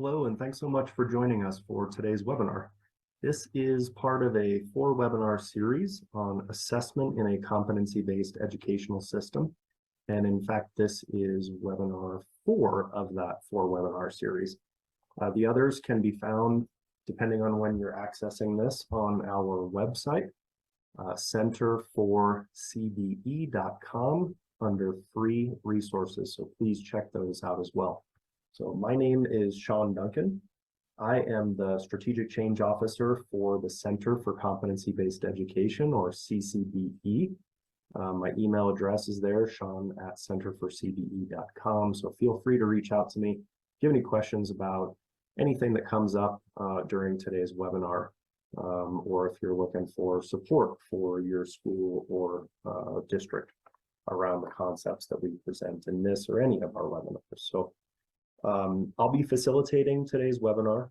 Hello, and thanks so much for joining us for today's webinar. This is part of a 4-webinar series on assessment in a competency-based educational system. And in fact, this is webinar 4 of that 4-webinar series. The others can be found, depending on when you're accessing this, on our website, centerforcbe.com, under free resources. So please check those out as well. So my name is Sean Duncan. I am the Strategic Change Officer for the Center for Competency-Based Education, or CCBE. My email address is there, sean@centerforcbe.com. So feel free to reach out to me if you have any questions about anything that comes up during today's webinar, or if you're looking for support for your school or district around the concepts that we present in this or any of our webinars. So I'll be facilitating today's webinar,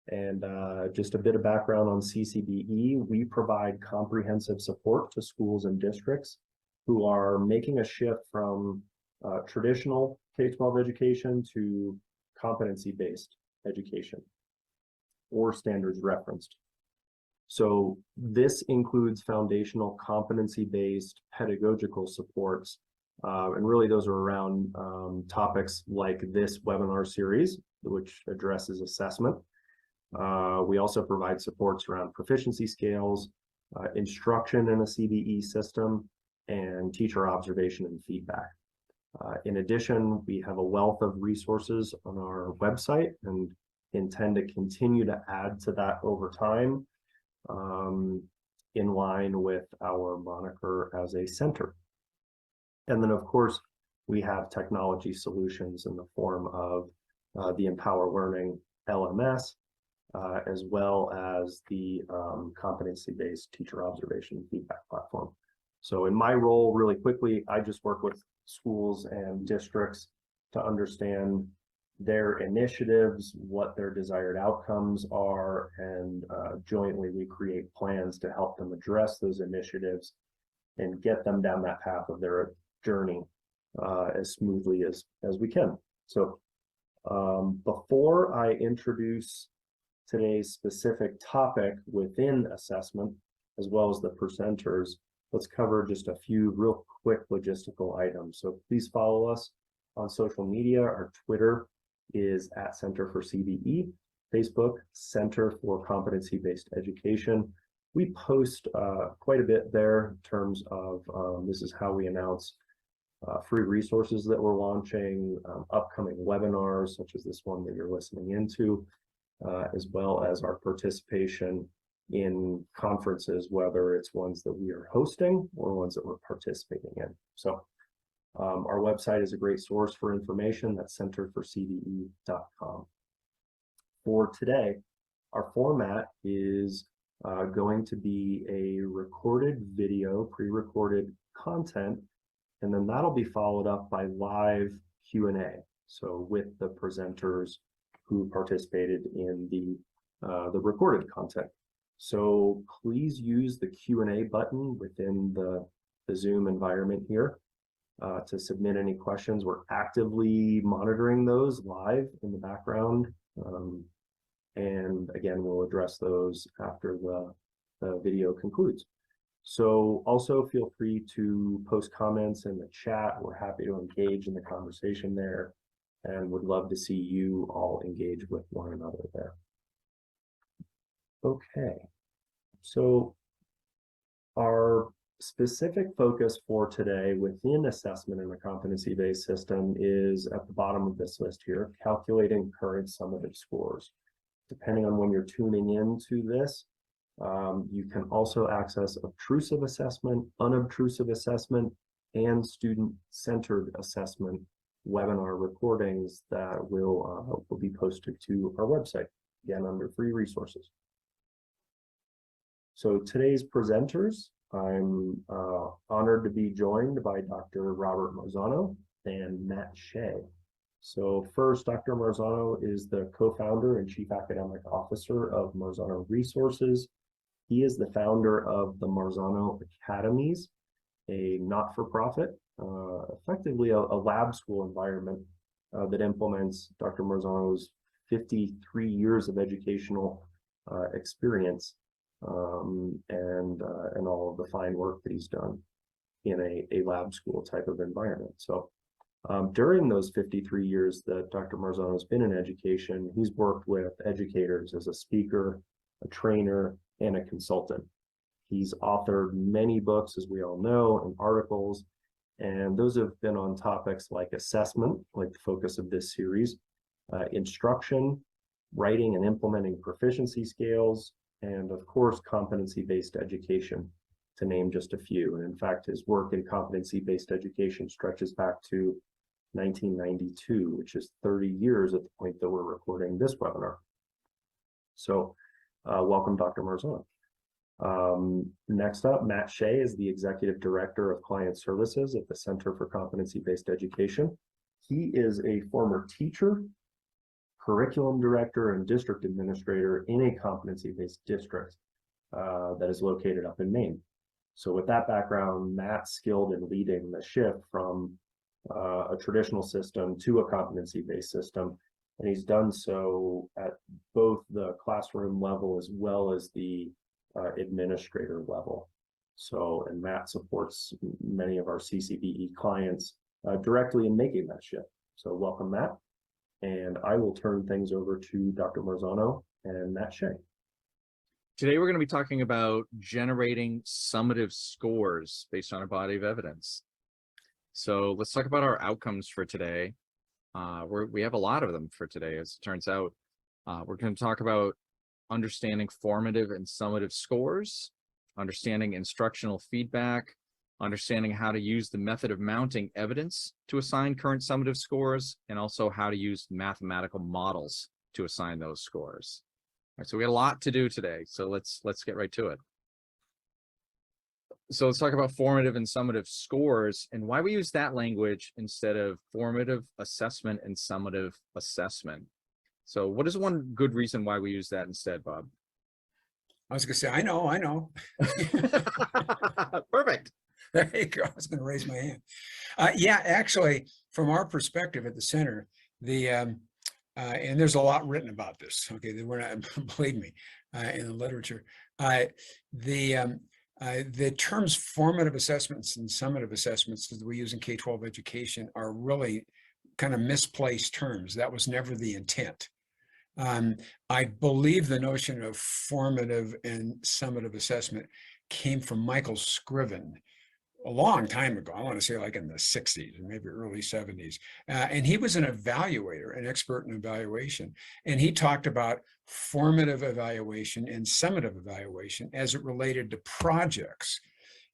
and just a bit of background on CCBE. We provide comprehensive support to schools and districts who are making a shift from traditional K-12 education to competency-based education or standards referenced. So this includes foundational competency-based pedagogical supports. And really those are around topics like this webinar series, which addresses assessment. We also provide supports around proficiency scales, instruction in a CBE system, and teacher observation and feedback. In addition, we have a wealth of resources on our website and intend to continue to add to that over time, in line with our moniker as a center. And then, of course, we have technology solutions in the form of the Empower Learning LMS, as well as the competency-based teacher observation and feedback platform. So in my role, really quickly, I just work with schools and districts to understand their initiatives, what their desired outcomes are, and jointly we create plans to help them address those initiatives and get them down that path of their journey as smoothly as we can. So before I introduce today's specific topic within assessment, as well as the presenters, let's cover just a few real quick logistical items. So please follow us on social media. Our Twitter is @CenterForCBE, Facebook, Center for Competency-Based Education. We post quite a bit there in terms of this is how we announce free resources that we're launching, upcoming webinars, such as this one that you're listening into, as well as our participation in conferences, whether it's ones that we are hosting or ones that we're participating in. So our website is a great source for information. That's centerforcbe.com. For today, our format is going to be a recorded video, pre-recorded content, and then that'll be followed up by live Q&A. So with the presenters who participated in the recorded content. So please use the Q&A button within the Zoom environment here to submit any questions. We're actively monitoring those live in the background. And again, we'll address those after the video concludes. So also feel free to post comments in the chat. We're happy to engage in the conversation there and would love to see you all engage with one another there. Okay, so our specific focus for today within assessment in a competency-based system is at the bottom of this list here, calculating current summative scores. Depending on when you're tuning into this, you can also access obtrusive assessment, unobtrusive assessment, and student-centered assessment webinar recordings that will be posted to our website, again, under free resources. So today's presenters, I'm honored to be joined by Dr. Robert Marzano and Matt Shea. So first, Dr. Marzano is the co-founder and chief academic officer of Marzano Resources. He is the founder of the Marzano Academies, a not-for-profit, effectively a lab school environment that implements Dr. Marzano's 53 years of educational experience, and all of the fine work that he's done in a lab school type of environment. So during those 53 years that Dr. Marzano has been in education, he's worked with educators as a speaker, a trainer, and a consultant. He's authored many books, as we all know, and articles, and those have been on topics like assessment, like the focus of this series, instruction, writing and implementing proficiency scales, and of course, competency-based education, to name just a few. And in fact, his work in competency-based education stretches back to 1992, which is 30 years at the point that we're recording this webinar. So welcome, Dr. Marzano. Next up, Matt Shea is the Executive Director of Client Services at the Center for Competency-Based Education. He is a former teacher, curriculum director, and district administrator in a competency-based district that is located up in Maine. So with that background, Matt's skilled in leading the shift from a traditional system to a competency-based system, and he's done so at both the classroom level as well as the administrator level. So, and Matt supports many of our CCBE clients directly in making that shift. So welcome, Matt. And I will turn things over to Dr. Marzano and Matt Shea. Today, we're going to be talking about generating summative scores based on a body of evidence. So let's talk about our outcomes for today. We have a lot of them for today, as it turns out. We're going to talk about understanding formative and summative scores, understanding instructional feedback, understanding how to use the method of mounting evidence to assign current summative scores, and also how to use mathematical models to assign those scores. All right, so we got a lot to do today, so let's get right to it. So let's talk about formative and summative scores and why we use that language instead of formative assessment and summative assessment. So what is one good reason why we use that instead, Bob? I was going to say, I know. Perfect. There you go. I was going to raise my hand. Yeah, actually, from our perspective at the center, and there's a lot written about this. Okay, we're not, believe me, in the literature. The terms formative assessments and summative assessments that we use in K-12 education are really kind of misplaced terms. That was never the intent. I believe the notion of formative and summative assessment came from Michael Scriven a long time ago. I want to say like in the 60s and maybe early 70s. And he was an evaluator, an expert in evaluation. And he talked about formative evaluation and summative evaluation as it related to projects.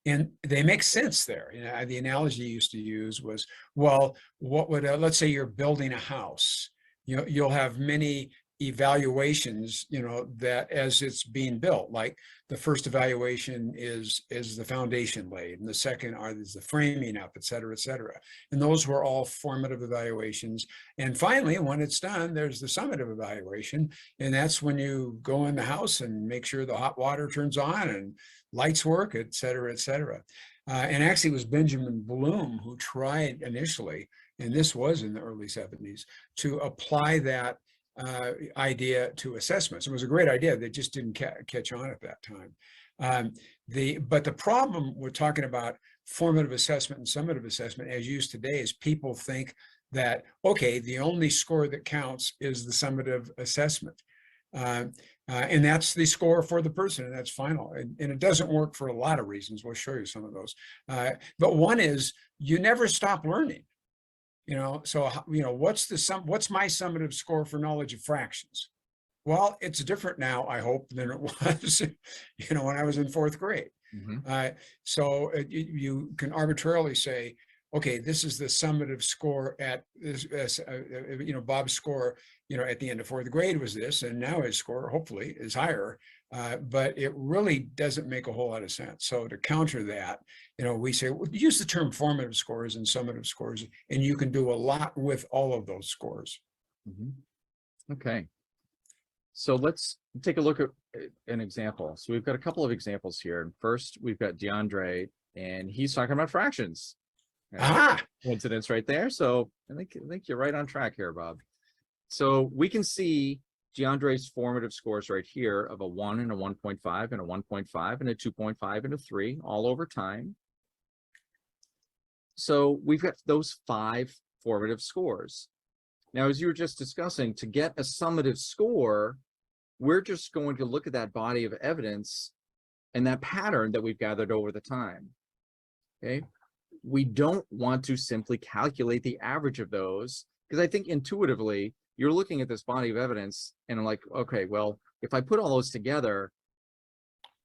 And they make sense there. You know, the analogy he used to use was, well, what would, let's say you're building a house. You'll have many evaluations, that as it's being built, like the first evaluation is the foundation laid, and the second is the framing up, et cetera, et cetera. And those were all formative evaluations. And finally, when it's done, there's the summative evaluation. And that's when you go in the house and make sure the hot water turns on and lights work, et cetera, et cetera. And actually it was Benjamin Bloom who tried initially, and this was in the early 70s, to apply that idea to assessments. It was a great idea. They just didn't catch on at that time. But the problem we're talking about formative assessment and summative assessment as used today is people think that, okay, the only score that counts is the summative assessment. And that's the score for the person, and that's final. And it doesn't work for a lot of reasons. We'll show you some of those. But one is you never stop learning. So what's my summative score for knowledge of fractions? Well, it's different now, I hope, than it was, when I was in fourth grade. Mm-hmm. So you can arbitrarily say, okay, this is the summative score at this, Bob's score, at the end of fourth grade was this, and now his score hopefully is higher. But it really doesn't make a whole lot of sense. So to counter that, we say, well, use the term formative scores and summative scores, and you can do a lot with all of those scores. Mm-hmm. Okay. So let's take a look at an example. So we've got a couple of examples here. First, we've got DeAndre, and he's talking about fractions. Coincidence right there. So I think you're right on track here, Bob. So we can see DeAndre's formative scores right here of a 1 and a 1.5 and a 1.5 and a 2.5 and a 3 all over time. So we've got those 5 formative scores. Now, as you were just discussing, to get a summative score, we're just going to look at that body of evidence and that pattern that we've gathered over the time. Okay. We don't want to simply calculate the average of those, because I think intuitively you're looking at this body of evidence and I'm like, okay, well, if I put all those together,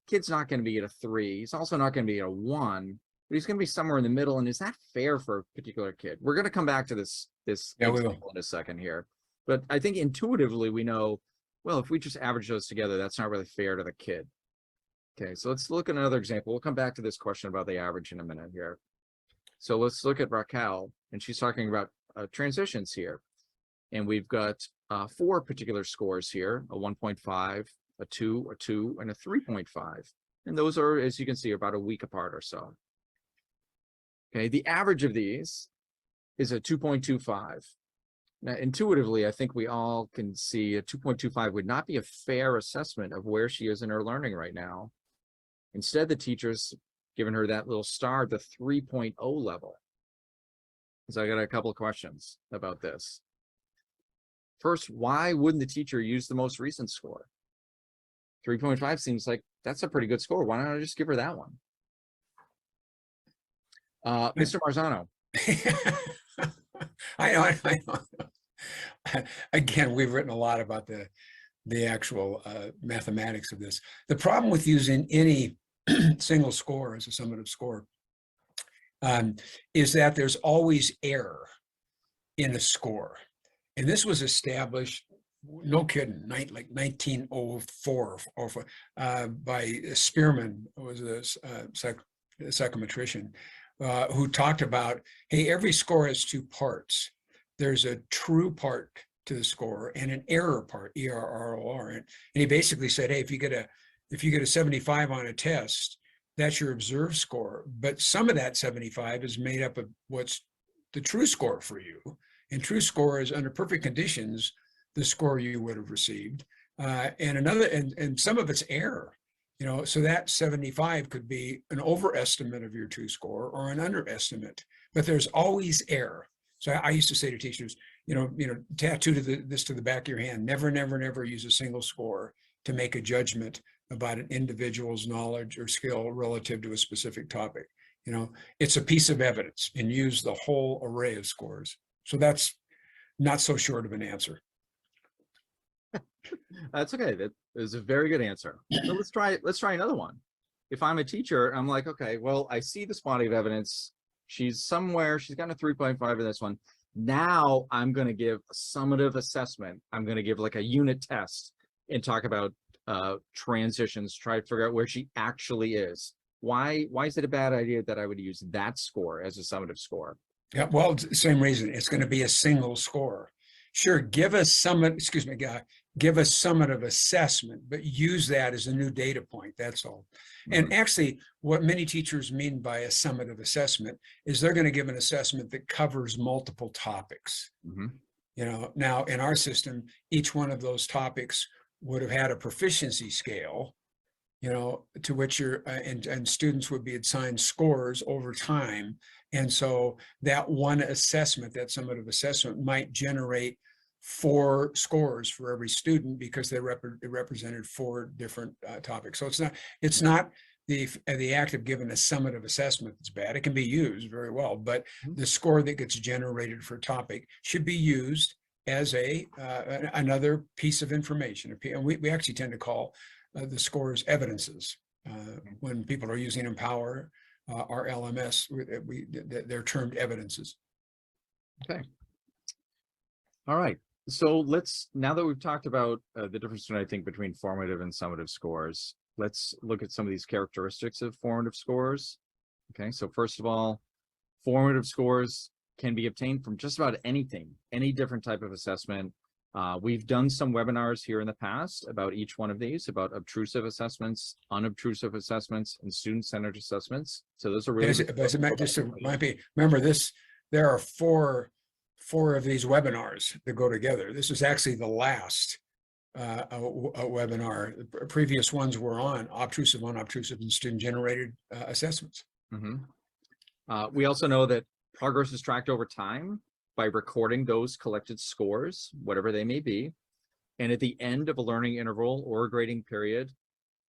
kid's not going to be at a 3. He's also not going to be at a 1, but he's going to be somewhere in the middle. And is that fair for a particular kid? We're going to come back to this example in a second here. But I think intuitively we know, well, if we just average those together, that's not really fair to the kid. Okay, so let's look at another example. We'll come back to this question about the average in a minute here. So let's look at Raquel, and she's talking about transitions here. And we've got 4 particular scores here, a 1.5, a 2, a 2, and a 3.5. And those are, as you can see, about a week apart or so. Okay, the average of these is a 2.25. Now, intuitively, I think we all can see a 2.25 would not be a fair assessment of where she is in her learning right now. Instead, the teacher's given her that little star at the 3.0 level. So I got a couple of questions about this. First, why wouldn't the teacher use the most recent score? 3.5 seems like that's a pretty good score. Why don't I just give her that one? Mr. Marzano. I know. Again, we've written a lot about the actual mathematics of this. The problem with using any single score as a summative score is that there's always error in the score. And this was established, no kidding, like 1904 by Spearman, who was a psychometrician, who talked about, hey, every score has 2 parts. There's a true part to the score and an error part, ERROR. And he basically said, hey, if you get a 75 on a test, that's your observed score. But some of that 75 is made up of what's the true score for you. And true score is, under perfect conditions, the score you would have received. And some of it's error. So that 75 could be an overestimate of your true score or an underestimate, but there's always error. So I used to say to teachers, tattoo this to the back of your hand. Never, never, never use a single score to make a judgment about an individual's knowledge or skill relative to a specific topic. It's a piece of evidence, and use the whole array of scores. So that's not so short of an answer. That's okay. That is a very good answer. So let's try another one. If I'm a teacher, I'm like, okay, well, I see this body of evidence. She's somewhere, she's got a 3.5 in this one. Now I'm going to give a summative assessment. I'm going to give like a unit test and talk about transitions, try to figure out where she actually is. Why is it a bad idea that I would use that score as a summative score? Yeah, well, same reason. It's going to be a single score. Sure, give a summative assessment, but use that as a new data point. That's all. And actually, what many teachers mean by a summative assessment is they're going to give an assessment that covers multiple topics. Now in our system, each one of those topics would have had a proficiency scale, to which and students would be assigned scores over time. And so that one assessment, that summative assessment, might generate 4 scores for every student because they represented 4 different topics. So it's not the act of giving a summative assessment that's bad. It can be used very well, but the score that gets generated for a topic should be used as another piece of information. And we actually tend to call the scores evidences when people are using Empower our LMS. They're termed evidences. Okay. All right. So now that we've talked about the difference, I think, between formative and summative scores, let's look at some of these characteristics of formative scores. Okay. So first of all, formative scores can be obtained from just about anything, any different type of assessment. We've done some webinars here in the past about each one of these, about obtrusive assessments, unobtrusive assessments, and student-centered assessments. So those are really remember this. There are 4 of these webinars that go together. This is actually the last webinar. The previous ones were on obtrusive, unobtrusive, and student-generated assessments. We also know that progress is tracked over time by recording those collected scores, whatever they may be. And at the end of a learning interval or a grading period,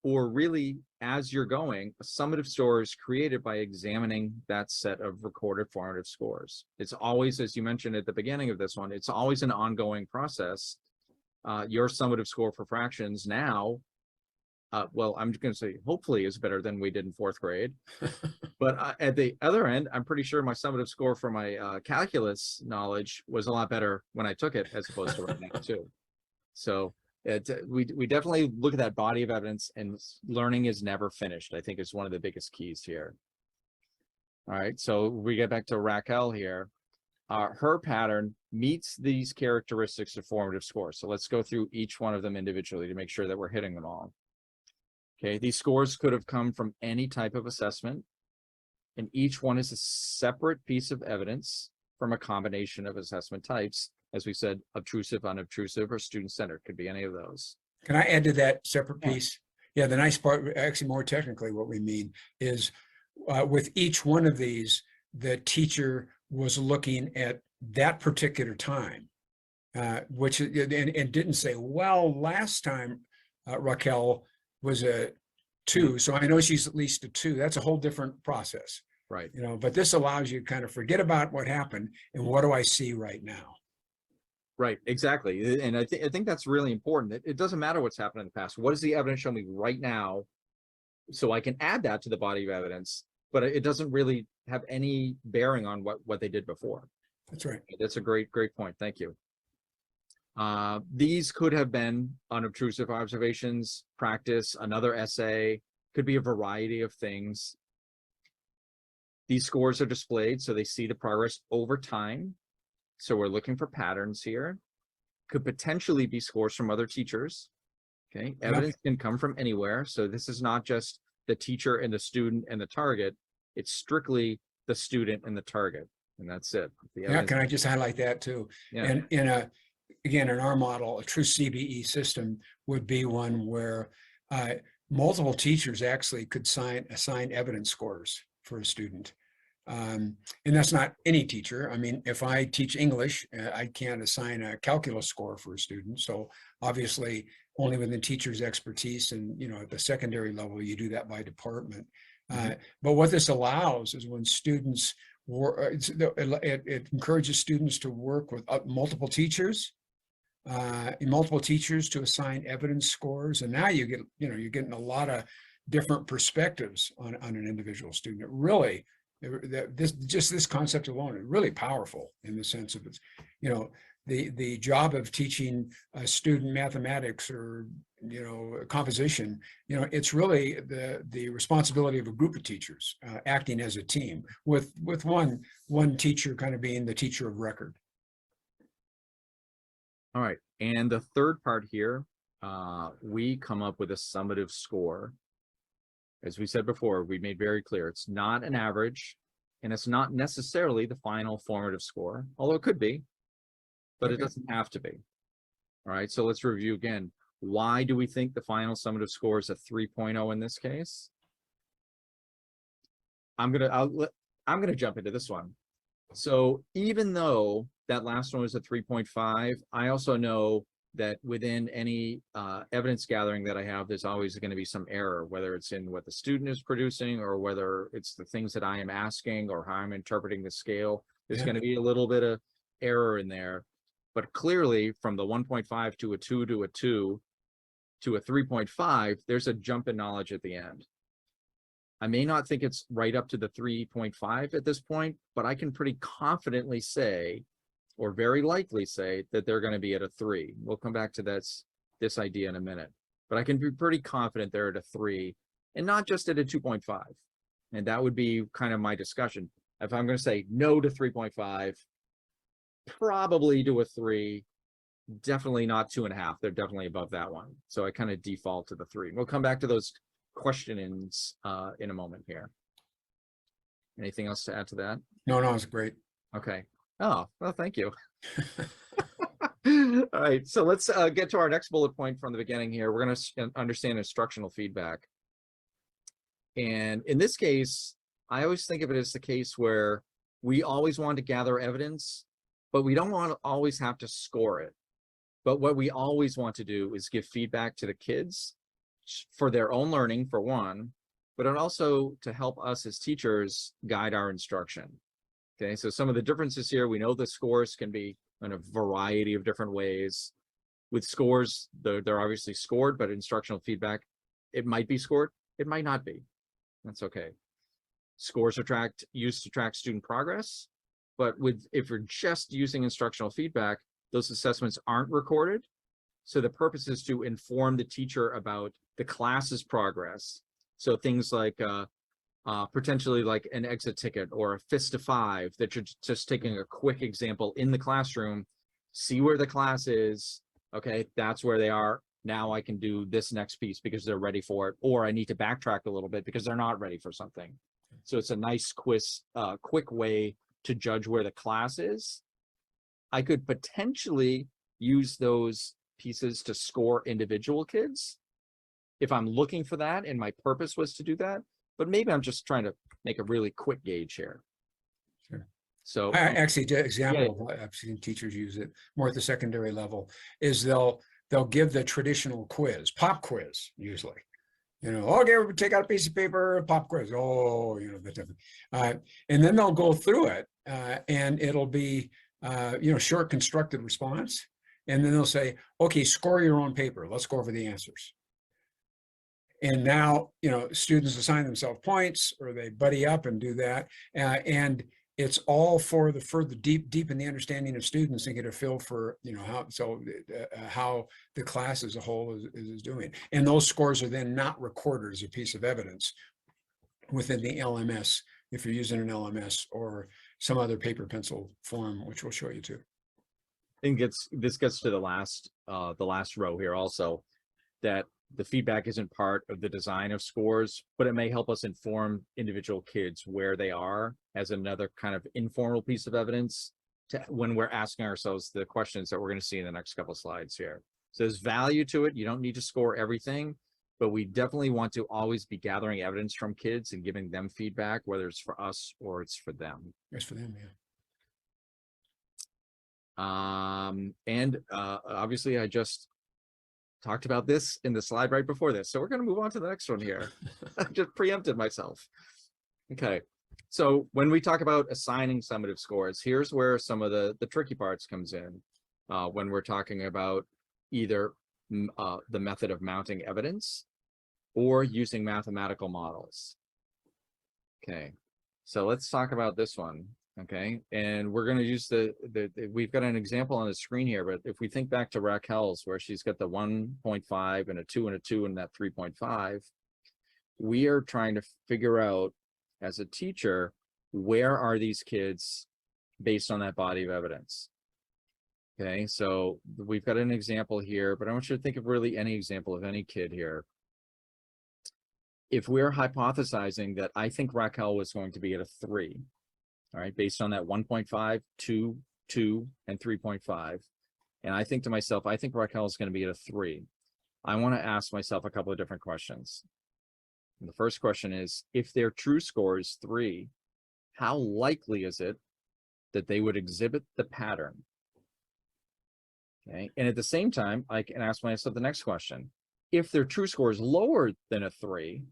or really as you're going, a summative score is created by examining that set of recorded formative scores. It's always, as you mentioned at the beginning of this one, it's always an ongoing process. Your summative score for fractions now, well, I'm just going to say hopefully is better than we did in 4th grade. But at the other end, I'm pretty sure my summative score for my calculus knowledge was a lot better when I took it as opposed to right now too. So we definitely look at that body of evidence, and learning is never finished, I think is one of the biggest keys here. All right, so we get back to Raquel here. Her pattern meets these characteristics of formative scores. So let's go through each one of them individually to make sure that we're hitting them all. Okay, these scores could have come from any type of assessment, and each one is a separate piece of evidence from a combination of assessment types. As we said, obtrusive, unobtrusive, or student-centered, could be any of those. Can I add to that separate piece? Yeah, the nice part, actually more technically what we mean is with each one of these, the teacher was looking at that particular time, which and didn't say, well, last time Raquel was a 2, so I know she's at least a 2. That's a whole different process. Right. You know, but this allows you to kind of forget about what happened and what do I see right now? Right, exactly. And I think that's really important. It doesn't matter what's happened in the past. What does the evidence show me right now? So I can add that to the body of evidence, but it doesn't really have any bearing on what they did before. That's right. That's a great point. Thank you. These could have been unobtrusive observations, practice, another essay, could be a variety of things. These scores are displayed so they see the progress over time. So we're looking for patterns here. Could potentially be scores from other teachers. Okay, evidence can come from anywhere. So this is not just the teacher and the student and the target. It's strictly the student and the target, and that's it. Yeah, can I just highlight that too? Yeah. And again, in our model, a true CBE system would be one where multiple teachers actually could assign evidence scores for a student. And that's not any teacher. I mean, if I teach English, I can't assign a calculus score for a student. So obviously only within teacher's expertise, and, you know, at the secondary level, you do that by department. But what this allows is when students it encourages students to work with multiple teachers to assign evidence scores. And now you're getting a lot of different perspectives on an individual student. It really, this concept alone is really powerful in the sense of it's, you know, the job of teaching a student mathematics or, you know, composition, you know, it's really the responsibility of a group of teachers acting as a team with one teacher kind of being the teacher of record. All right, and the third part here, we come up with a summative score. As we said before, we made very clear, it's not an average, and it's not necessarily the final formative score, although it could be, but it doesn't have to be. All right, so let's review again. Why do we think the final summative score is a 3.0 in this case? I'm gonna jump into this one. So even though that last one was a 3.5, I also know that within any evidence gathering that I have, there's always going to be some error, whether it's in what the student is producing or whether it's the things that I am asking or how I'm interpreting the scale. There's going to be a little bit of error in there. But clearly from the 1.5 to a 2 to a 2 to a 3.5, there's a jump in knowledge at the end. I may not think it's right up to the 3.5 at this point, but I can pretty confidently say, or very likely say, that they're going to be at a 3. We'll come back to this idea in a minute, but I can be pretty confident they're at a 3 and not just at a 2.5. And that would be kind of my discussion. If I'm going to say no to 3.5, probably to a 3, definitely not 2.5. They're definitely above that one. So I kind of default to the 3. We'll come back to those questionings in a moment here. Anything else to add to that? No, it's great. Okay. Oh, well, thank you. All right, so let's get to our next bullet point from the beginning here. We're going to understand instructional feedback. And in this case, I always think of it as the case where we always want to gather evidence, but we don't want to always have to score it. But what we always want to do is give feedback to the kids for their own learning, for one, but also to help us as teachers guide our instruction. Okay, so some of the differences here, we know the scores can be in a variety of different ways. With scores, they're obviously scored, but instructional feedback, it might be scored, it might not be. That's okay. Scores are used to track student progress, but if you're just using instructional feedback, those assessments aren't recorded. So the purpose is to inform the teacher about the class's progress. So things like potentially like an exit ticket or a fist to 5, that you're just taking a quick example in the classroom, see where the class is. Okay, that's where they are. Now I can do this next piece because they're ready for it, or I need to backtrack a little bit because they're not ready for something. So it's a nice quick way to judge where the class is. I could potentially use those pieces to score individual kids if I'm looking for that and my purpose was to do that, but maybe I'm just trying to make a really quick gauge here. Sure. So Actually, the example I've seen teachers use it more at the secondary level is they'll give the traditional quiz, pop quiz, usually. You know, okay, everybody take out a piece of paper, pop quiz. Oh, you know, that type of, and then they'll go through it, and it'll be, you know, short constructed response. And then they'll say, okay, score your own paper. Let's go over the answers. And now, you know, students assign themselves points, or they buddy up and do that. And it's all for the further deep in the understanding of students and get a feel for, you know, how the class as a whole is doing. And those scores are then not recorded as a piece of evidence within the LMS, if you're using an LMS or some other paper pencil form, which we'll show you too. And this gets to the last row here also, that the feedback isn't part of the design of scores, but it may help us inform individual kids where they are as another kind of informal piece of evidence when we're asking ourselves the questions that we're going to see in the next couple of slides here. So there's value to it. You don't need to score everything, but we definitely want to always be gathering evidence from kids and giving them feedback, whether it's for us or it's for them. It's for them, yeah. Obviously I just talked about this in the slide right before this. So we're going to move on to the next one here. I just preempted myself. Okay. So when we talk about assigning summative scores, here's where some of the tricky parts comes in when we're talking about either the method of mounting evidence or using mathematical models. Okay. So let's talk about this one. Okay, and we're going to use we've got an example on the screen here, but if we think back to Raquel's, where she's got the 1.5 and a 2 and a 2 and that 3.5, we are trying to figure out as a teacher, where are these kids based on that body of evidence? Okay, so we've got an example here, but I want you to think of really any example of any kid here. If we're hypothesizing that I think Raquel was going to be at a 3, all right, based on that 1.5, 2, 2, and 3.5. And I think to myself, I think Raquel is going to be at a 3. I want to ask myself a couple of different questions. And the first question is, if their true score is 3, how likely is it that they would exhibit the pattern? Okay, and at the same time, I can ask myself the next question. If their true score is lower than a 3,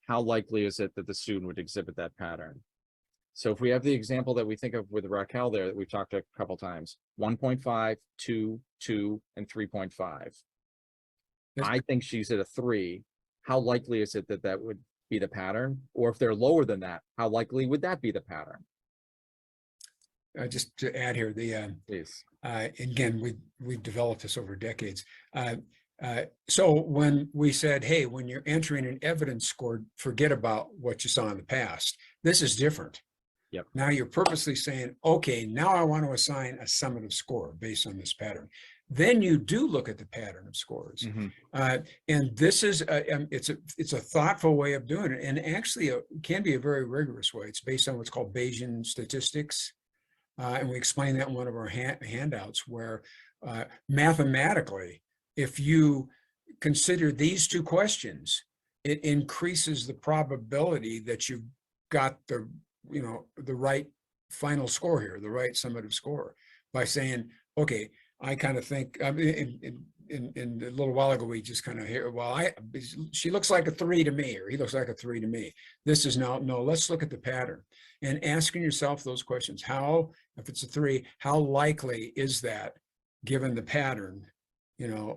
how likely is it that the student would exhibit that pattern? So if we have the example that we think of with Raquel there that we've talked a couple times, 1.5, 2, 2, and 3.5. I think she's at a 3. How likely is it that that would be the pattern? Or if they're lower than that, how likely would that be the pattern? Just to add here, Please. Again, we've developed this over decades. So when we said, hey, when you're entering an evidence score, forget about what you saw in the past. This is different. Yep. Now you're purposely saying, okay, now I want to assign a summative score based on this pattern. Then you do look at the pattern of scores. Mm-hmm. And this is, it's a thoughtful way of doing it. And actually it can be a very rigorous way. It's based on what's called Bayesian statistics. and we explain that in one of our handouts, where mathematically, if you consider these two questions, it increases the probability that you've got the right final score here, the right summative score, by saying, okay, I kind of think, I mean, in a little while ago, we just kind of hear, well, she looks like a 3 to me, or he looks like a 3 to me. This is now, no, let's look at the pattern and asking yourself those questions. How, if it's a 3, how likely is that given the pattern,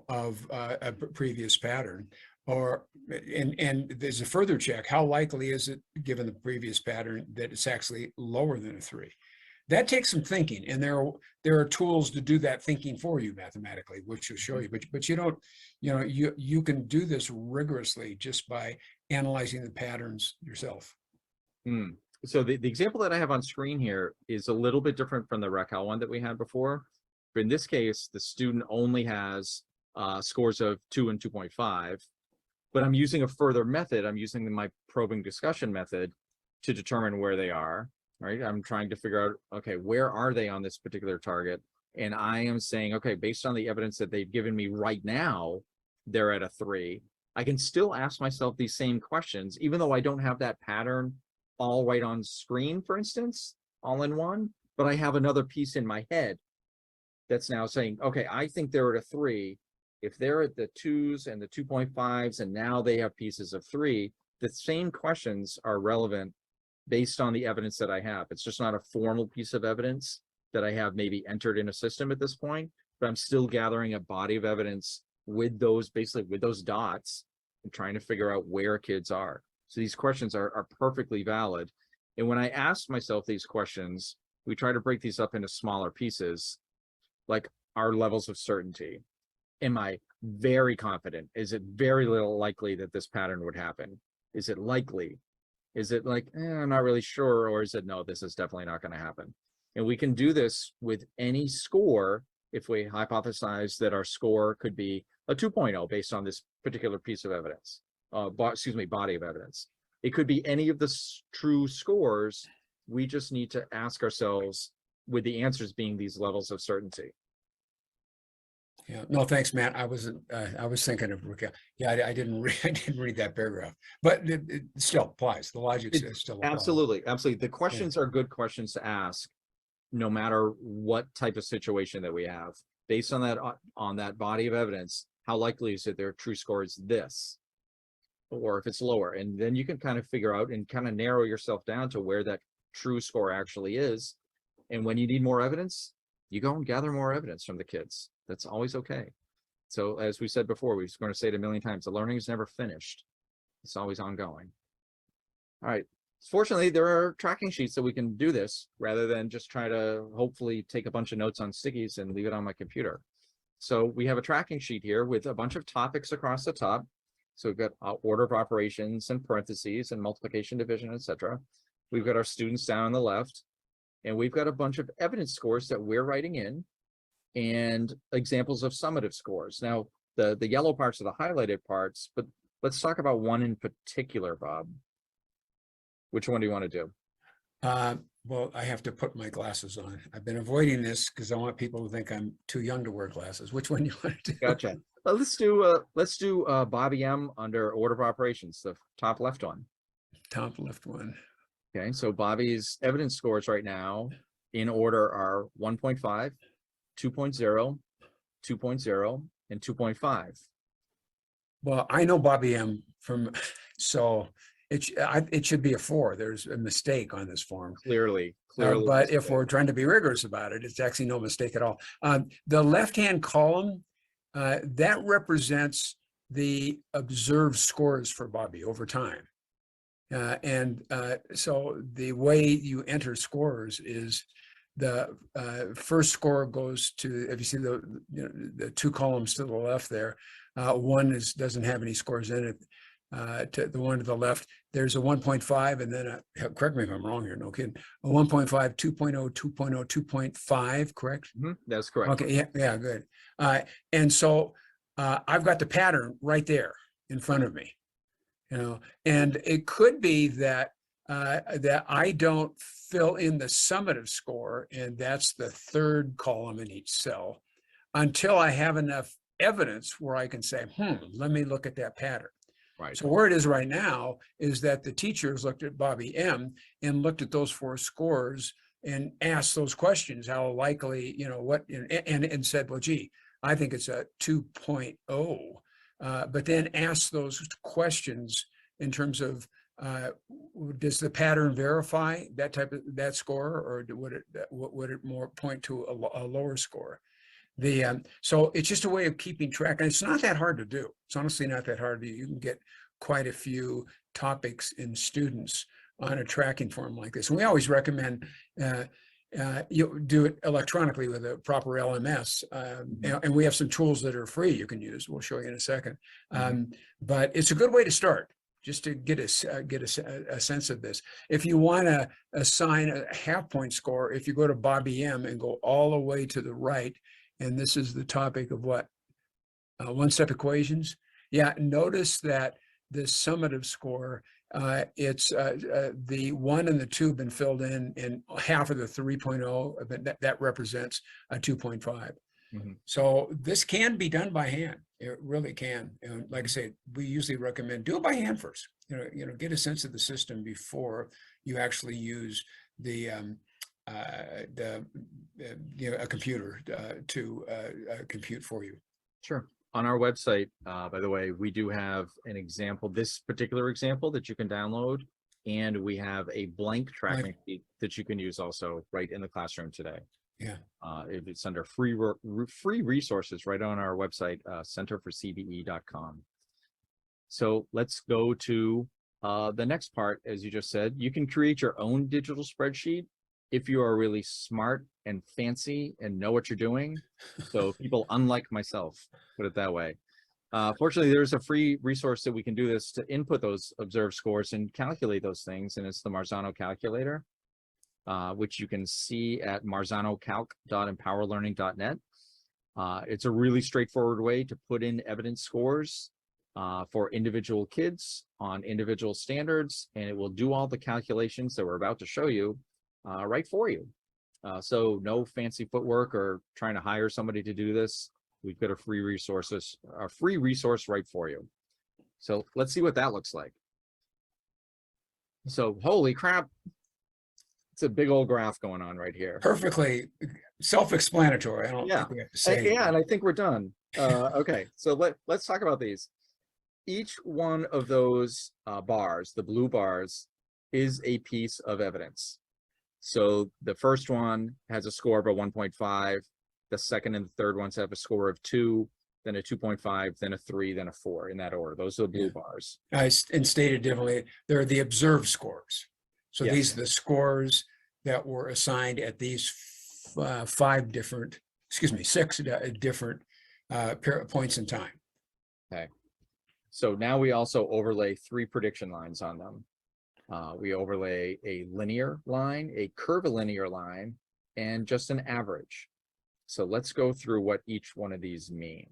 of a previous pattern? Or, and there's a further check, how likely is it given the previous pattern that it's actually lower than a 3? That takes some thinking, and there are tools to do that thinking for you mathematically, which will show you. But you don't, you can do this rigorously just by analyzing the patterns yourself. So the example that I have on screen here is a little bit different from the Raquel one that we had before. But in this case, the student only has scores of 2 and 2.5. But I'm using a further method. I'm using my probing discussion method to determine where they are. Right, I'm trying to figure out, okay, where are they on this particular target? And I am saying, okay, based on the evidence that they've given me right now, they're at a 3. I can still ask myself these same questions, even though I don't have that pattern all right on screen, for instance, all in one, but I have another piece in my head that's now saying, okay, I think they're at a 3. If they're at the 2s and the 2.5s, and now they have pieces of 3, the same questions are relevant based on the evidence that I have. It's just not a formal piece of evidence that I have maybe entered in a system at this point, but I'm still gathering a body of evidence with those, basically with those dots, and trying to figure out where kids are. So these questions are perfectly valid. And when I ask myself these questions, we try to break these up into smaller pieces, like our levels of certainty. Am I very confident? Is it very little likely that this pattern would happen? Is it likely? Is it like, I'm not really sure, or is it, no, this is definitely not going to happen? And we can do this with any score if we hypothesize that our score could be a 2.0 based on this particular piece of evidence, body of evidence. It could be any of the true scores. We just need to ask ourselves, with the answers being these levels of certainty. Yeah, no, thanks, Matt. I was thinking of Raquel. Yeah, I didn't read that paragraph, but it still applies. The logic still applies. Absolutely. The questions are good questions to ask, no matter what type of situation that we have. Based on that body of evidence, how likely is it their true score is this, or if it's lower? And then you can kind of figure out and kind of narrow yourself down to where that true score actually is. And when you need more evidence, you go and gather more evidence from the kids. That's always okay. So as we said before, we're going to say it a million times, the learning is never finished. It's always ongoing. All right. Fortunately, there are tracking sheets that we can do this rather than just try to hopefully take a bunch of notes on stickies and leave it on my computer. So we have a tracking sheet here with a bunch of topics across the top. So we've got order of operations and parentheses and multiplication, division, etc. We've got our students down on the left, and we've got a bunch of evidence scores that we're writing in, and examples of summative scores. Now, the yellow parts are the highlighted parts, but let's talk about one in particular, Bob. Which one do you want to do? Well, I have to put my glasses on. I've been avoiding this because I want people to think I'm too young to wear glasses. Which one do you want to do? Gotcha. Let's do Bobby M under order of operations, the top left one. Top left one. Okay, so Bobby's evidence scores right now in order are 1.5, 2.0, 2.0, and 2.5. Well, I know Bobby M from, so it should be a 4. There's a mistake on this form. Clearly. But if we're trying to be rigorous about it, it's actually no mistake at all. The left-hand column, that represents the observed scores for Bobby over time. So the way you enter scores is the first score goes to, if you see the 2 columns to the left there, one doesn't have any scores in it. To the one to the left, there's a 1.5, and then correct me if I'm wrong here, no kidding, a 1.5, 2.0, 2.0, 2.5, correct? Mm-hmm. That's correct. Okay, yeah, good. And so I've got the pattern right there in front of me, and it could be that that I don't fill in the summative score, and that's the third column in each cell, until I have enough evidence where I can say, let me look at that pattern. Right. So where it is right now is that the teachers looked at Bobby M and looked at those 4 scores and asked those questions, how likely, what, and said, well, gee, I think it's a 2.0, but then asked those questions in terms of, does the pattern verify that score, or would it more point to a lower score? So it's just a way of keeping track, and it's not that hard to do. It's honestly not that hard to do. You can get quite a few topics in students on a tracking form like this. And we always recommend you do it electronically with a proper LMS. And we have some tools that are free you can use. We'll show you in a second. But it's a good way to start, just to get a sense of this. If you want to assign a half-point score, if you go to Bobby M and go all the way to the right, and this is the topic of what? One-step equations. Yeah, notice that the summative score, it's the 1 and the 2 have been filled in, and half of the 3.0, that represents a 2.5. So this can be done by hand. It really can. And like I say, we usually recommend do it by hand first. Get a sense of the system before you actually use a computer to compute for you. Sure. On our website, by the way, we do have an example, this particular example that you can download, and we have a blank tracking sheet that you can use also right in the classroom today. Yeah. It's under free resources right on our website, centerforcbe.com. So let's go to the next part. As you just said, you can create your own digital spreadsheet if you are really smart and fancy and know what you're doing. So people unlike myself, put it that way. Fortunately, there's a free resource that we can do this to input those observed scores and calculate those things, and it's the Marzano calculator, which you can see at marzanocalc.empowerlearning.net. It's a really straightforward way to put in evidence scores for individual kids on individual standards, and it will do all the calculations that we're about to show you right for you. So no fancy footwork or trying to hire somebody to do this. We've got a free resource right for you. So let's see what that looks like. So holy crap, it's a big old graph going on right here. Perfectly self-explanatory. I don't think we have to say. Yeah, and I think we're done. Okay, so let's talk about these. Each one of those bars, the blue bars, is a piece of evidence. So the first one has a score of a 1.5. The second and the third ones have a score of 2, then a 2.5, then a 3, then a 4, in that order. Those are the blue bars. And stated differently, they're the observed scores. So these are the scores that were assigned at these 6 different points in time. Okay. So now we also overlay 3 prediction lines on them. We overlay a linear line, a curvilinear line, and just an average. So let's go through what each one of these mean.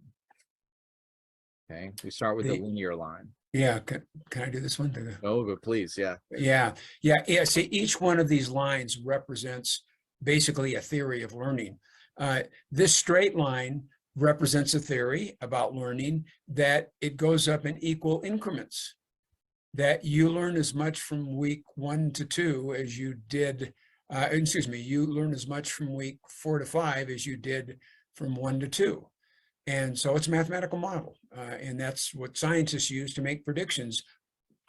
Okay, we start with the linear line. Yeah, can I do this one? Oh, but please, yeah. Yeah. See, each one of these lines represents basically a theory of learning. This straight line represents a theory about learning that it goes up in equal increments, that you learn as much from week 1 to 2 as you did, you learn as much from week 4 to 5 as you did from 1 to 2. And so it's a mathematical model. And that's what scientists use to make predictions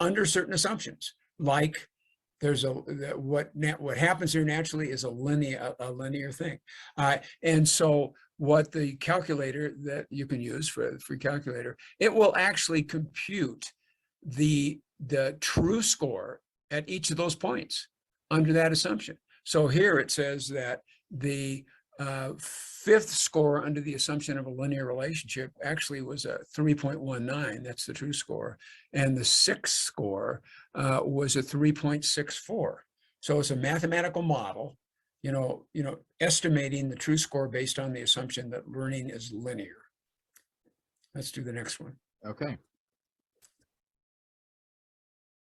under certain assumptions. Like there's what happens here naturally is a linear thing. And so what the calculator that you can use for a free calculator, it will actually compute the true score at each of those points under that assumption. So here it says that the 5th score under the assumption of a linear relationship actually was a 3.19. That's the true score. And the 6th score was a 3.64. So it's a mathematical model, estimating the true score based on the assumption that learning is linear. Let's do the next one. Okay.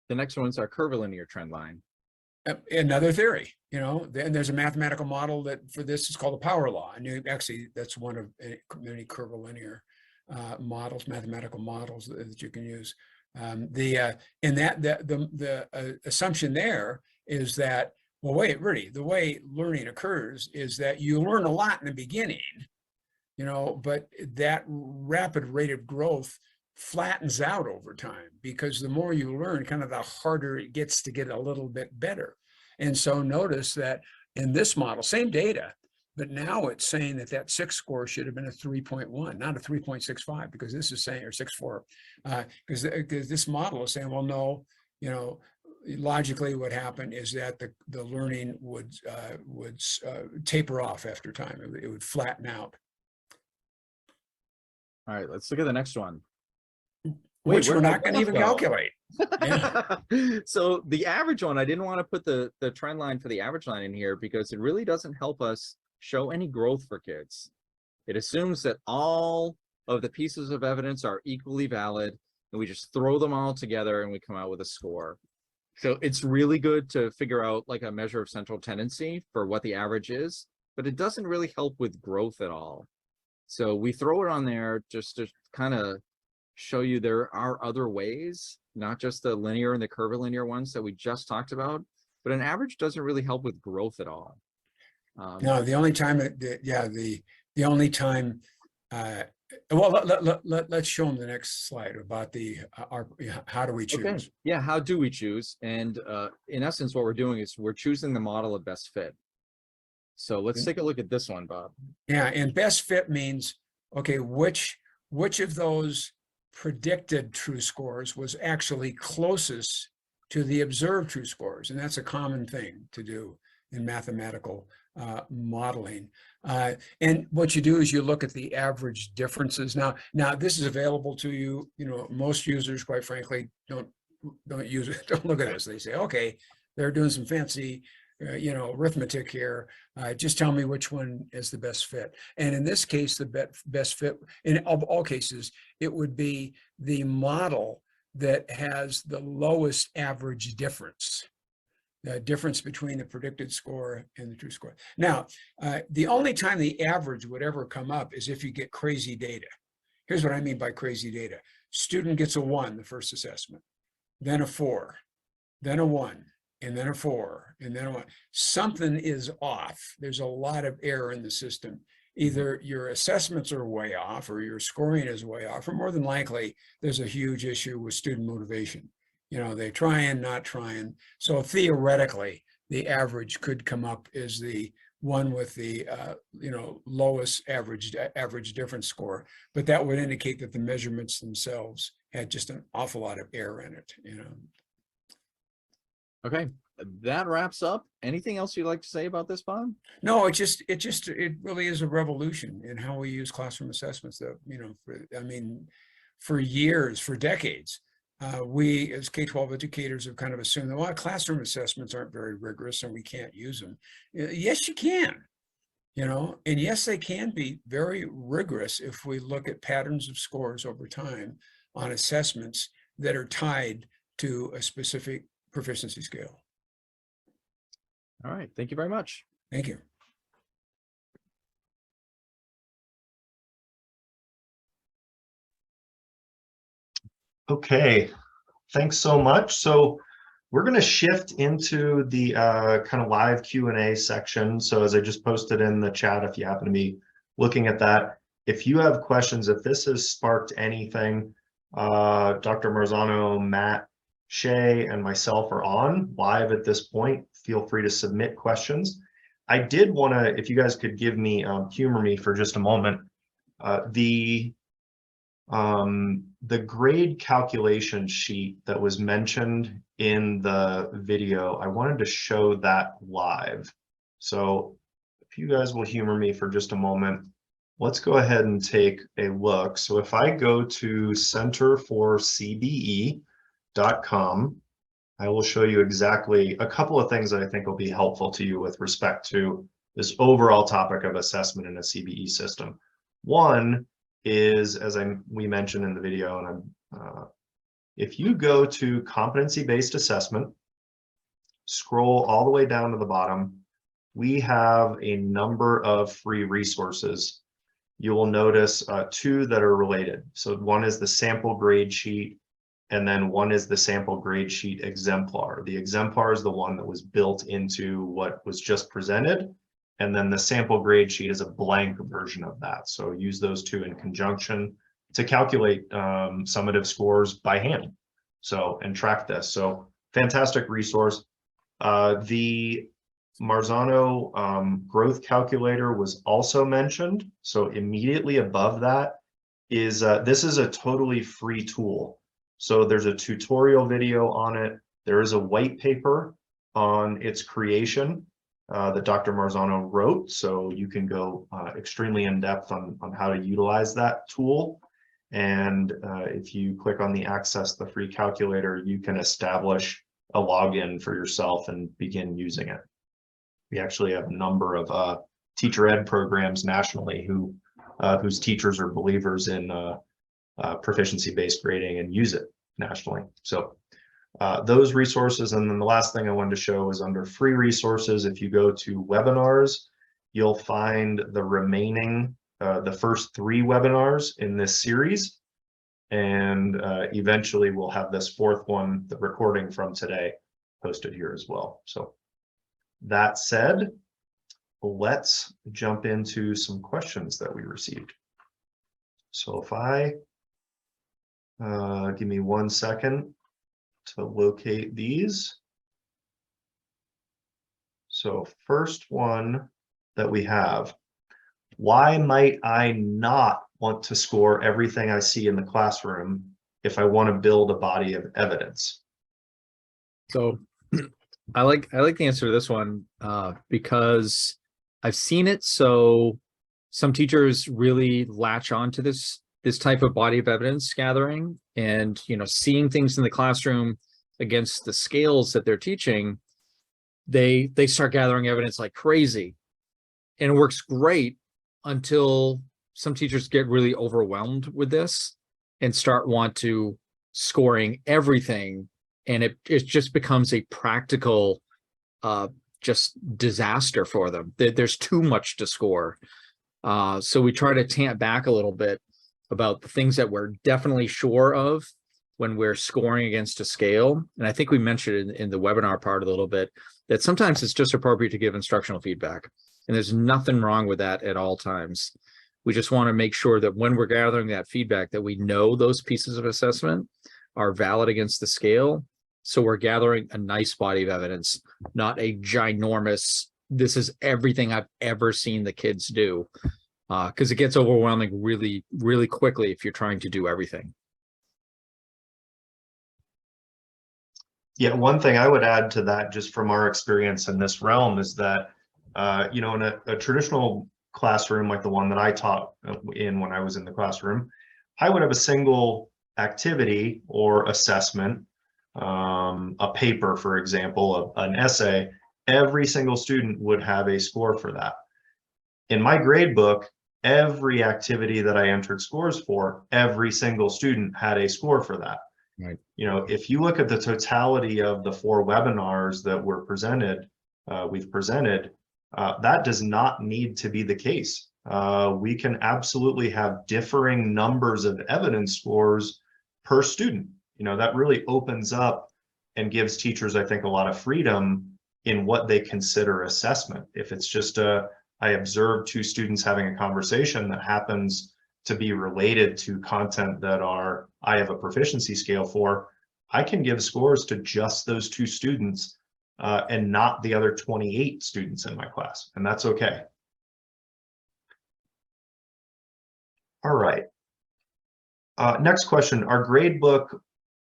The next one's our curvilinear trend line. Another theory, then there's a mathematical model that for this is called the power law. And actually, that's one of many curvilinear models, mathematical models that you can use. The assumption there is that, well, wait, really, the way learning occurs is that you learn a lot in the beginning, but that rapid rate of growth flattens out over time, because the more you learn, kind of the harder it gets to get a little bit better. And so notice that in this model, same data, but now it's saying that that 6 score should have been a 3.1, not a 3.65, because this is saying, or 6.4, because this model is saying, well, no, logically what happened is that the learning would taper off after time. It would flatten out. All right, let's look at the next one. Which we're not going to even calculate. Yeah. So the average one, I didn't want to put the trend line for the average line in here because it really doesn't help us show any growth for kids. It assumes that all of the pieces of evidence are equally valid, and we just throw them all together and we come out with a score. So it's really good to figure out like a measure of central tendency for what the average is, but it doesn't really help with growth at all. So we throw it on there just to kind of show you there are other ways, not just the linear and the curvilinear ones that we just talked about, but an average doesn't really help with growth at all. No, the only time the only time, well, let's show them the next slide about how do we choose? Okay. Yeah, how do we choose? And in essence, what we're doing is we're choosing the model of best fit. So let's take a look at this one, Bob. Yeah, and best fit means, okay, which of those predicted true scores was actually closest to the observed true scores? And that's a common thing to do in mathematical modeling. And what you do is you look at the average differences. Now this is available to you. Most users, quite frankly, don't use it. Don't look at this. They say, okay, they're doing some fancy arithmetic here. Just tell me which one is the best fit. And in this case, the best fit in all cases, it would be the model that has the lowest average difference. The difference between the predicted score and the true score. Now, the only time the average would ever come up is if you get crazy data. Here's what I mean by crazy data. Student gets a 1 the first assessment, then a 4, then a 1, and then a 4, and then a 1. Something is off. There's a lot of error in the system. Either your assessments are way off or your scoring is way off, or more than likely, there's a huge issue with student motivation. They trying, not trying. So theoretically, the average could come up as the one with the lowest average difference score, but that would indicate that the measurements themselves had just an awful lot of error in it. Okay, that wraps up. Anything else you'd like to say about this, Bob? No, it really is a revolution in how we use classroom assessments. That for years, for decades. We as K-12 educators have kind of assumed that, well, classroom assessments aren't very rigorous and we can't use them. Yes, you can, and yes, they can be very rigorous if we look at patterns of scores over time on assessments that are tied to a specific proficiency scale. All right, thank you very much. Thank you. Okay, thanks so much. So we're going to shift into the kind of live Q&A section. So as I just posted in the chat, if you happen to be looking at that, if you have questions, if this has sparked anything, Dr. Marzano, Matt, Shay, and myself are on live at this point. Feel free to submit questions. I did want to, if you guys could give me, humor me for just a moment, the grade calculation sheet that was mentioned in the video, I wanted to show that live. So if you guys will humor me for just a moment, let's go ahead and take a look. So if I go to centerforcbe.com, I will show you exactly a couple of things that I think will be helpful to you with respect to this overall topic of assessment in a CBE system. One is, as we mentioned in the video, and if you go to competency-based assessment, scroll all the way down to the bottom, we have a number of free resources. You will notice two that are related. So one is the sample grade sheet, and then one is the sample grade sheet exemplar. The exemplar is the one that was built into what was just presented, and then the sample grade sheet is a blank version of that. So use those two in conjunction to calculate summative scores by hand. So, and track this. So fantastic resource. The Marzano growth calculator was also mentioned. So immediately above that is, this is a totally free tool. So there's a tutorial video on it. There is a white paper on its creation that Dr. Marzano wrote. So you can go extremely in depth on how to utilize that tool. And if you click on the access the free calculator, you can establish a login for yourself and begin using it. We actually have a number of teacher ed programs nationally whose teachers are believers in proficiency-based grading and use it nationally. So those resources. And then the last thing I wanted to show is under free resources. If you go to webinars, you'll find the remaining, the first 3 webinars in this series. And eventually we'll have this 4th one, the recording from today, posted here as well. So that said, let's jump into some questions that we received. So if I, give me 1 second to locate these. So first one that we have, why might I not want to score everything I see in the classroom if I want to build a body of evidence? So I like the answer to this one because I've seen it. So some teachers really latch on to this type of body of evidence gathering, and seeing things in the classroom against the scales that they're teaching, they start gathering evidence like crazy, and it works great until some teachers get really overwhelmed with this and start scoring everything, and it just becomes a practical just disaster for them. There's too much to score. So we try to tamp back a little bit about the things that we're definitely sure of when we're scoring against a scale. And I think we mentioned in the webinar part a little bit that sometimes it's just appropriate to give instructional feedback. And there's nothing wrong with that at all times. We just want to make sure that when we're gathering that feedback, that we know those pieces of assessment are valid against the scale. So we're gathering a nice body of evidence, not a ginormous, this is everything I've ever seen the kids do. Because it gets overwhelming really, really quickly if you're trying to do everything. Yeah, one thing I would add to that, just from our experience in this realm, is that, in a traditional classroom like the one that I taught in when I was in the classroom, I would have a single activity or assessment, a paper, for example, an essay. Every single student would have a score for that. In my grade book, every activity that I entered scores for, every single student had a score for that. Right. If you look at the totality of the 4 webinars that were presented, we've presented, that does not need to be the case. We can absolutely have differing numbers of evidence scores per student. That really opens up and gives teachers, I think, a lot of freedom in what they consider assessment. If it's just I observed 2 students having a conversation that happens to be related to content that I have a proficiency scale for, I can give scores to just those 2 students and not the other 28 students in my class, and that's okay. All right. Next question. Our grade book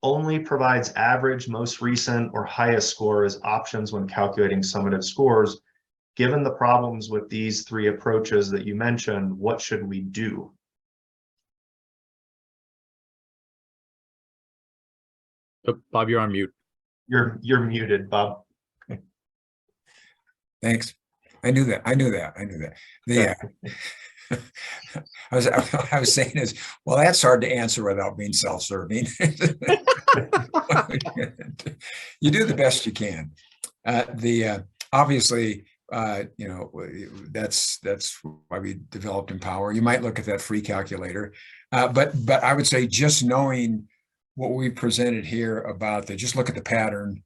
only provides average, most recent, or highest score as options when calculating summative scores. Given the problems with these 3 approaches that you mentioned, what should we do? Oh, Bob, you're on mute. You're muted, Bob. Thanks. I knew that. Yeah. I was saying is, well, that's hard to answer without being self-serving. You do the best you can. Obviously, that's why we developed Empower. You might look at that free calculator, but I would say just knowing what we presented here about just look at the pattern,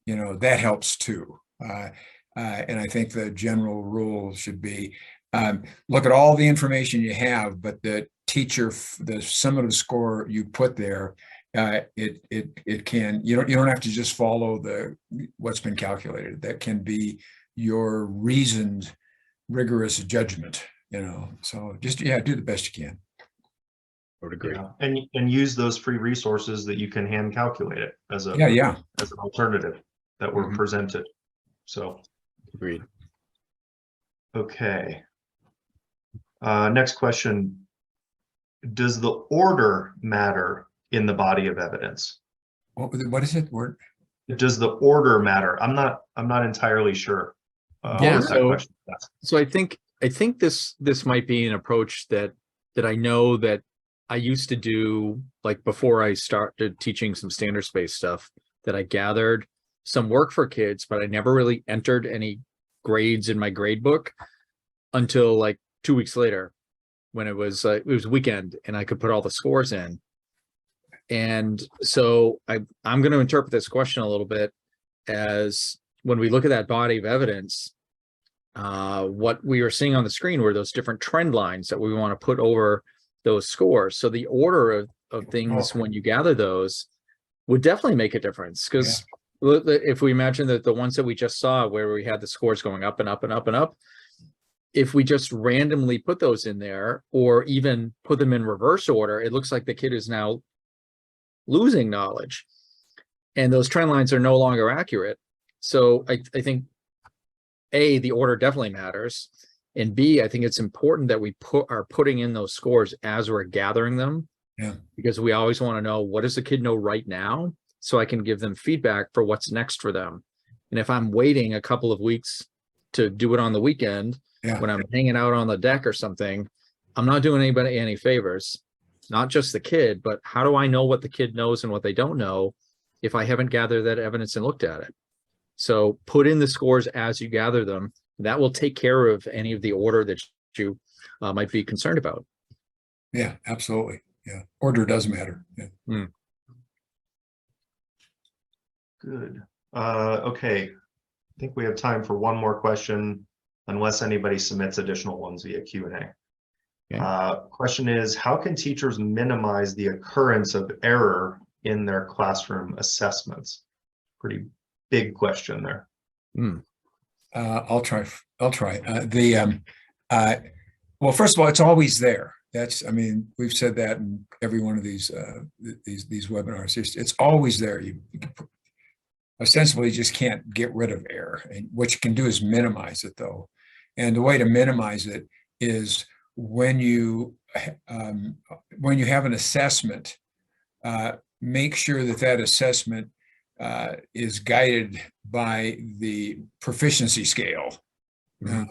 that helps too. And I think the general rule should be look at all the information you have, but the summative score you put there, it can, you don't have to just follow what's been calculated. That can be your reasoned, rigorous judgment, so just, do the best you can. I would agree. Yeah. And use those free resources that you can hand calculate it as an alternative that were presented. So agreed. Okay. Next question. Does the order matter in the body of evidence? What is it? Word? Does the order matter? I'm not entirely sure. Yeah. So I think this might be an approach that I know that I used to do, like before I started teaching some standards based stuff, that I gathered some work for kids, but I never really entered any grades in my grade book until like 2 weeks later, when it was weekend and I could put all the scores in. And so I'm going to interpret this question a little bit as, when we look at that body of evidence, what we were seeing on the screen were those different trend lines that we want to put over those scores. So the order of things when you gather those would definitely make a difference, because if we imagine that the ones that we just saw where we had the scores going up and up and up and up, if we just randomly put those in there, or even put them in reverse order, it looks like the kid is now losing knowledge and those trend lines are no longer accurate. So I think A, the order definitely matters, and B, I think it's important that we are putting in those scores as we're gathering them, because we always want to know, what does the kid know right now, so I can give them feedback for what's next for them. And if I'm waiting a couple of weeks to do it on the weekend, when I'm hanging out on the deck or something, I'm not doing anybody any favors, not just the kid, but how do I know what the kid knows and what they don't know if I haven't gathered that evidence and looked at it? So put in the scores as you gather them. That will take care of any of the order that you might be concerned about. Yeah, absolutely. Yeah, order does matter. Yeah. Good. Okay. I think we have time for one more question, unless anybody submits additional ones via Q&A. Okay. Question is, how can teachers minimize the occurrence of error in their classroom assessments? Pretty big question there. I'll try. Well, first of all, it's always there. I mean, we've said that in every one of these webinars. It's always there. You ostensibly just can't get rid of error, and what you can do is minimize it, though. And the way to minimize it is when you have an assessment, make sure that assessment is guided by the proficiency scale. So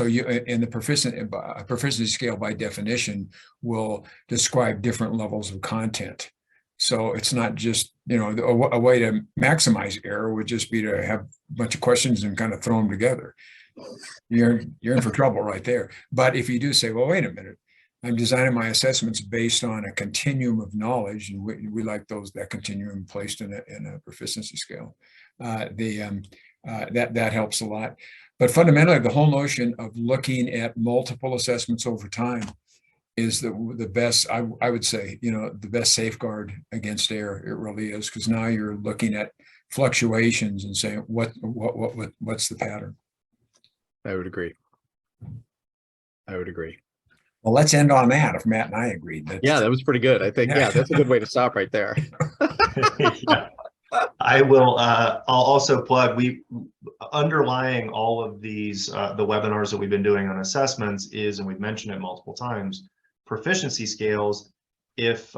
the proficiency scale, by definition, will describe different levels of content. So it's not just, a way to maximize error would just be to have a bunch of questions and kind of throw them together. You're in for trouble right there. But if you do say, well, wait a minute, I'm designing my assessments based on a continuum of knowledge, and we like that continuum placed in a proficiency scale. That helps a lot. But fundamentally, the whole notion of looking at multiple assessments over time is the best, I would say, the best safeguard against error. It really is, because now you're looking at fluctuations and saying, what's the pattern? I would agree. Well, let's end on that. If Matt and I agreed. Yeah, that was pretty good. I think, that's a good way to stop right there. I will. I'll also plug. Underlying all of these, the webinars that we've been doing on assessments is, and we've mentioned it multiple times, proficiency scales. If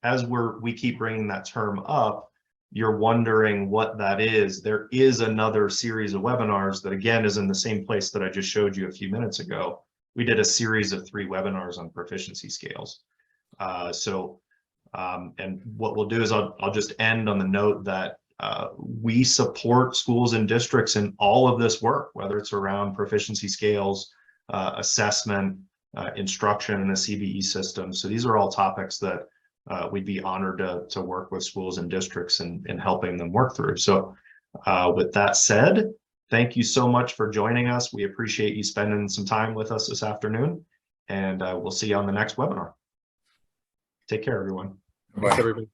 as we keep bringing that term up, you're wondering what that is, there is another series of webinars that, again, is in the same place that I just showed you a few minutes ago. We did a series of 3 webinars on proficiency scales. And what we'll do is I'll just end on the note that we support schools and districts in all of this work, whether it's around proficiency scales, assessment, instruction in the CBE system. So these are all topics that we'd be honored to work with schools and districts in helping them work through. So with that said, thank you so much for joining us. We appreciate you spending some time with us this afternoon, and we'll see you on the next webinar. Take care, everyone. Thanks, everybody.